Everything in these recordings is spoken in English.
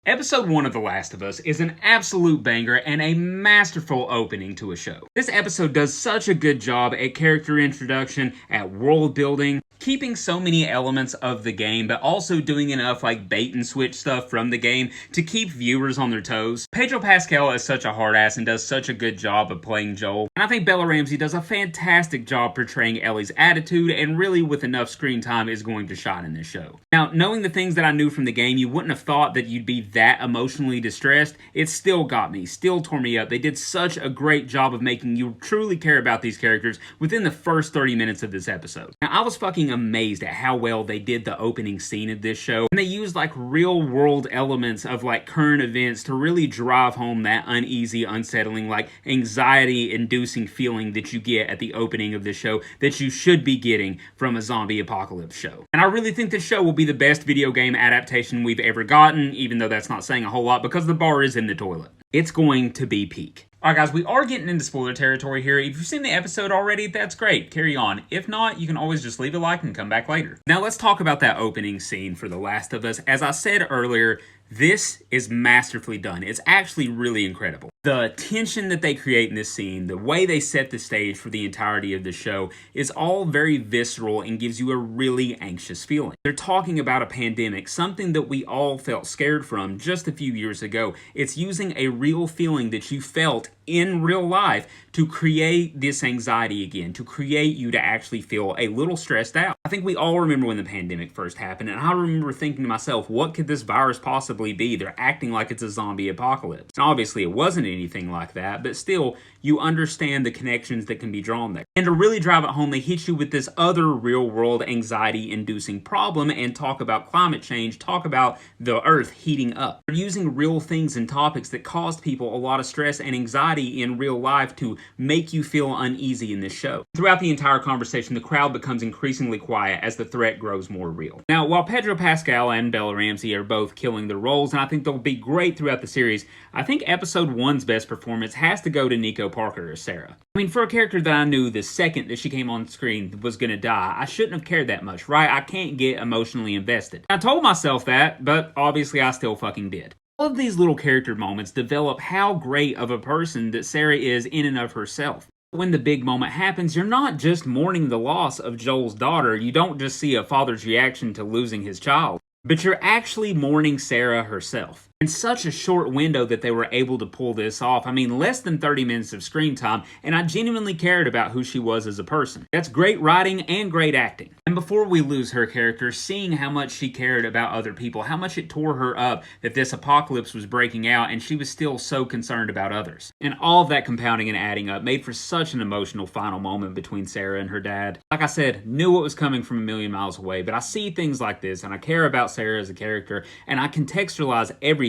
Episode 1 of The Last of Us is an absolute banger and a masterful opening to a show. This episode does such a good job at character introduction, at world building, keeping so many elements of the game, but also doing enough like bait and switch stuff from the game to keep viewers on their toes. Pedro Pascal is such a hard ass and does such a good job of playing Joel. And I think Bella Ramsey does a fantastic job portraying Ellie's attitude, and really with enough screen time is going to shine in this show. Now, knowing the things that I knew from the game, you wouldn't have thought that you'd be that emotionally distressed. It still got me, still tore me up. They did such a great job of making you truly care about these characters within the first 30 minutes of this episode. Now, I was fucking amazed at how well they did the opening scene of this show, and they used like real world elements of like current events to really drive home that uneasy, unsettling, like anxiety inducing feeling that you get at the opening of this show that you should be getting from a zombie apocalypse show. And I really think this show will be the best video game adaptation we've ever gotten, even though that's not saying a whole lot because the bar is in the toilet. It's going to be peak. Alright guys, we are getting into spoiler territory here. If you've seen the episode already, that's great. Carry on. If not, you can always just leave a like and come back later. Now let's talk about that opening scene for The Last of Us. As I said earlier, this is masterfully done. It's actually really incredible. The tension that they create in this scene, the way they set the stage for the entirety of the show is all very visceral and gives you a really anxious feeling. They're talking about a pandemic, something that we all felt scared from just a few years ago. It's using a real feeling that you felt in real life to create this anxiety again, to create you to actually feel a little stressed out. I think we all remember when the pandemic first happened, and I remember thinking to myself, what could this virus possibly be? They're acting like it's a zombie apocalypse. And obviously it wasn't anything like that, but still, you understand the connections that can be drawn there. And to really drive it home, they hit you with this other real-world anxiety-inducing problem and talk about climate change, talk about the earth heating up. They're using real things and topics that caused people a lot of stress and anxiety in real life to make you feel uneasy in this show. Throughout the entire conversation, the crowd becomes increasingly quiet as the threat grows more real. Now, while Pedro Pascal and Bella Ramsey are both killing their roles, and I think they'll be great throughout the series, I think episode 1's best performance has to go to Nico Parker as Sarah. I mean, for a character that I knew the second that she came on screen was gonna die, I shouldn't have cared that much, right? I can't get emotionally invested. I told myself that, but obviously I still fucking did. All of these little character moments develop how great of a person that Sarah is in and of herself. When the big moment happens, you're not just mourning the loss of Joel's daughter, you don't just see a father's reaction to losing his child, but you're actually mourning Sarah herself. In such a short window that they were able to pull this off. I mean, less than 30 minutes of screen time, and I genuinely cared about who she was as a person. That's great writing and great acting. And before we lose her character, seeing how much she cared about other people, how much it tore her up that this apocalypse was breaking out and she was still so concerned about others. And all of that compounding and adding up made for such an emotional final moment between Sarah and her dad. Like I said, knew it was coming from a million miles away, but I see things like this and I care about Sarah as a character and I contextualize everything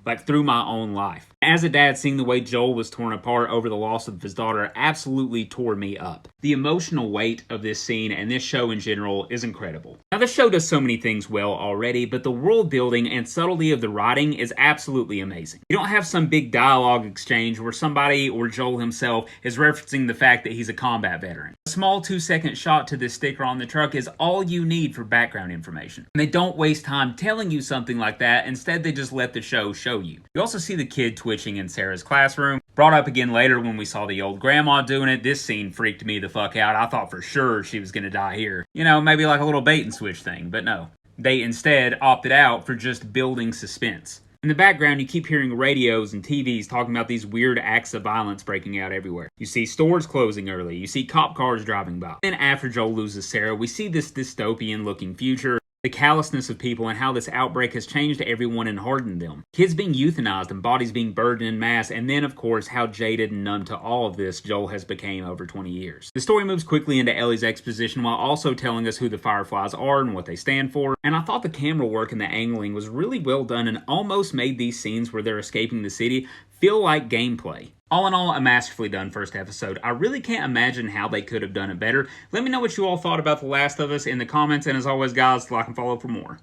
like through my own life. As a dad, seeing the way Joel was torn apart over the loss of his daughter absolutely tore me up. The emotional weight of this scene and this show in general is incredible. Now, this show does so many things well already, but the world building and subtlety of the writing is absolutely amazing. You don't have some big dialogue exchange where somebody or Joel himself is referencing the fact that he's a combat veteran. A small 2-second shot to this sticker on the truck is all you need for background information. And they don't waste time telling you something like that. Instead, they just let the show you. You also see the kid twitching in Sarah's classroom. Brought up again later when we saw the old grandma doing it. This scene freaked me the fuck out. I thought for sure she was gonna die here. You know, maybe like a little bait and switch thing, but no. They instead opted out for just building suspense. In the background, you keep hearing radios and TVs talking about these weird acts of violence breaking out everywhere. You see stores closing early. You see cop cars driving by. Then after Joel loses Sarah, we see this dystopian-looking future. The callousness of people and how this outbreak has changed everyone and hardened them. Kids being euthanized and bodies being burned en masse, and then of course how jaded and numb to all of this Joel has become over 20 years. The story moves quickly into Ellie's exposition while also telling us who the Fireflies are and what they stand for, and I thought the camera work and the angling was really well done and almost made these scenes where they're escaping the city feel like gameplay. All in all, a masterfully done first episode. I really can't imagine how they could have done it better. Let me know what you all thought about The Last of Us in the comments, and as always guys, like and follow for more.